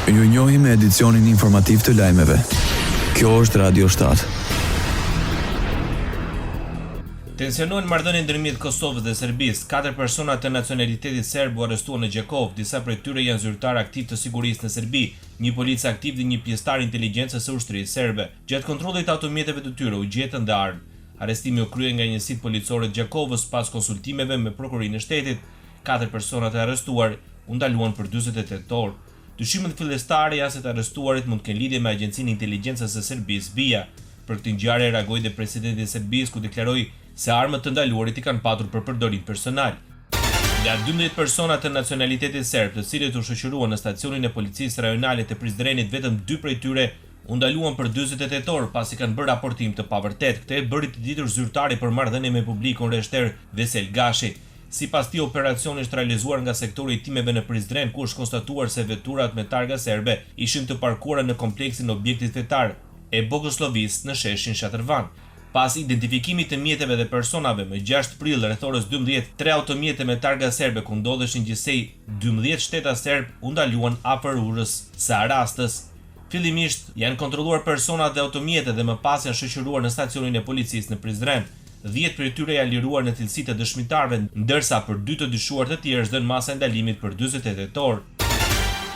Ju njohim me edicionin informativ të lajmeve. Kjo është Radio 7. Tensionohen marrëdhëniet ndërmjet Kosovës dhe Serbisë. 4 persona të nacionalitetit serb u arrestuan në Gjakov. Disa prej tyre janë zyrtar aktiv të sigurisë në Serbi, një polic aktiv dhe një pjesëtar inteligjencës së ushtrisë serbe. Gjatë kontrollit të automjeteve të tyre u gjetën dhe armë. Arrestimi u krye nga njësitë policore të Gjakovës pas konsultimeve me prokurorinë e shtetit. 4 persona të arrestuar u ndaluan për 48 orë. Dyshimet fillestare janë se të arrestuarit mund të kenë lidhje me Agjencinë e Inteligjencës së Serbisë, BIA. Për këtë ngjarje reagoi dhe presidenti i Serbisë, ku deklaroi se armët të ndaluarit i kanë patur për përdorim personal. Nga 12 persona të nacionalitetit serb, të cilët u shoqëruan në stacionin e policisë rajonale të Prizrenit, vetëm 2 prej tyre u ndaluan për 48 orë pasi kanë bërë raportim të pavërtet. Këtë e bëri të ditur zyrtari për marrëdhënie me publikun rreshter Vesel Gashi. Sipas tij, operacioni është realizuar nga sektori i timeve në Prizren, ku është konstatuar se veturat me targa serbe ishin të parkuara në kompleksin e objektit fetar e Bogoslovisë në sheshin Shatërvan. Pas identifikimit të mjeteve dhe personave, më 6 prill rreth orës 12, 3 automjete me targa serbe ku ndodheshin gjithsej 12 shteta serb u ndaluan afër urës së Arastës. Fillimisht janë kontrolluar personat dhe automjete dhe më pas janë shoqëruar në stacionin e policisë në Prizren. 10 prej tyre janë liruar në cilësi të dëshmitarëve, ndërsa për 2 të dyshuar të tjerë është dhënë masa e ndalimit për 48 orë.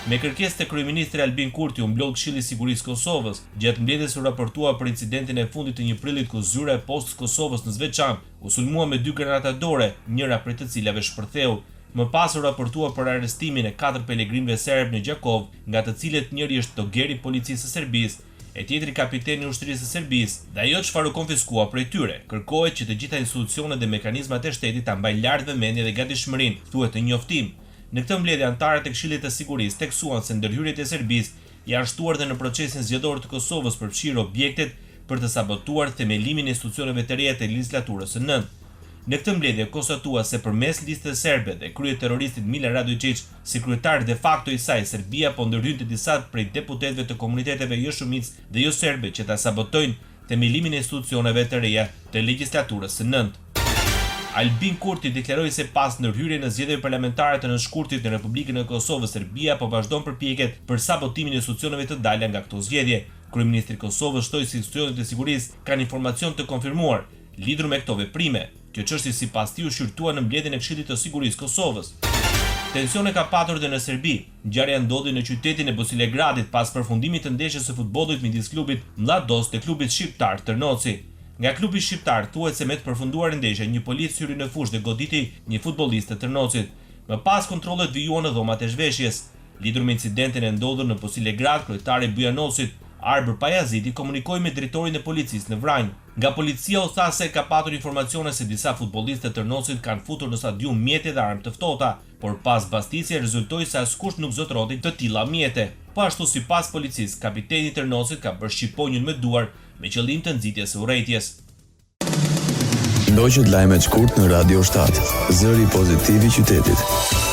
Me kërkesë të kryeministrit Albin Kurti u mblodh Këshilli i Sigurisë Kosovës. Gjatë mbledhjes u raportua për incidentin e fundit të 1 prillit ku zyra e postës Kosovës në Zveçan u sulmua me 2 granata dore, njëra prej të cilave shpërtheu. Më pas u raportua për arrestimin e 4 pelegrinëve serb në Gjakov, nga të cilët njëri është dogeri i policisë së Serbisë, e tjetri kapiteni i ushtrisë së Serbisë, dhe ajo çfarë u konfiskua prej tyre. Kërkohet që të gjitha institucionet dhe mekanizmat e shtetit ta mbajnë lart vëmendjen dhe gatishmërinë, thuhet në njoftim. Në këtë mbledhje antarët e Këshillit të Sigurisë theksuan se ndërhyrjet e Serbisë janë shtuar dhe në procesin zgjedhor të Kosovës për fshirë objektet për të sabotuar themelimin e institucioneve të reja të legjislaturës së nëntë. Në këtë mbledhje konstatua se përmes listës serbe dhe kryeterroristit Mila Radojčić, si kryetar de facto i saj, Serbia po ndërhynte disa prej deputetëve të komuniteteve jo shumicë dhe jo serbe që ta sabotojnë themelimin e institucioneve të reja të legjislaturës së nëntë. Albin Kurti deklaroi se pas ndërhyrjes në zgjedhjet parlamentare të nënshkurtit në Republikën e Kosovës, Serbia po vazhdon përpjekjet për sabotimin e institucioneve të dalja nga këto zgjedhje. Kryeministri i Kosovës shtoi se institucionet e sigurisë kanë informacion të konfirmuar lidhur me këto veprime. Kjo çështje sipas tij u shqyrtua në mbledhjen e Këshillit të Sigurisë Kosovës. Tensione ka patur dhe në Serbi. Ngjarja ndodhi në qytetin e Bosilegradit pas përfundimit të ndeshjes së futbollit midis klubit Mladost dhe klubit shqiptar Tërnoci. Nga klubi shqiptar thuhet se me të përfunduar ndeshja, një polic hyri në fushë dhe goditi një futbollist të Tërnocit. Më pas kontrollet vijuan në dhomat e zhveshjes. Lidhur me incidentin e ndodhur në Bosilegrad, kryetari i Bujanosit, Arbër Pajaziti, komunikoi me drejtorin e policisë në Vranj. Nga policia u tha se ka patur informacione se disa futbollistë të Tërnocit kanë futur në stadium mjete dhe armë të ftohta, por pas mbastissjes rezultoi se askush nuk zotroti të tilla mjete. Po ashtu sipas policisë, kapiteni i Tërnocit ka bërë shqiponjën me duar me qëllim të nxitjes së urrëties. Ndoqët lajmet shkurt në Radio 7, zëri pozitiv i qytetit.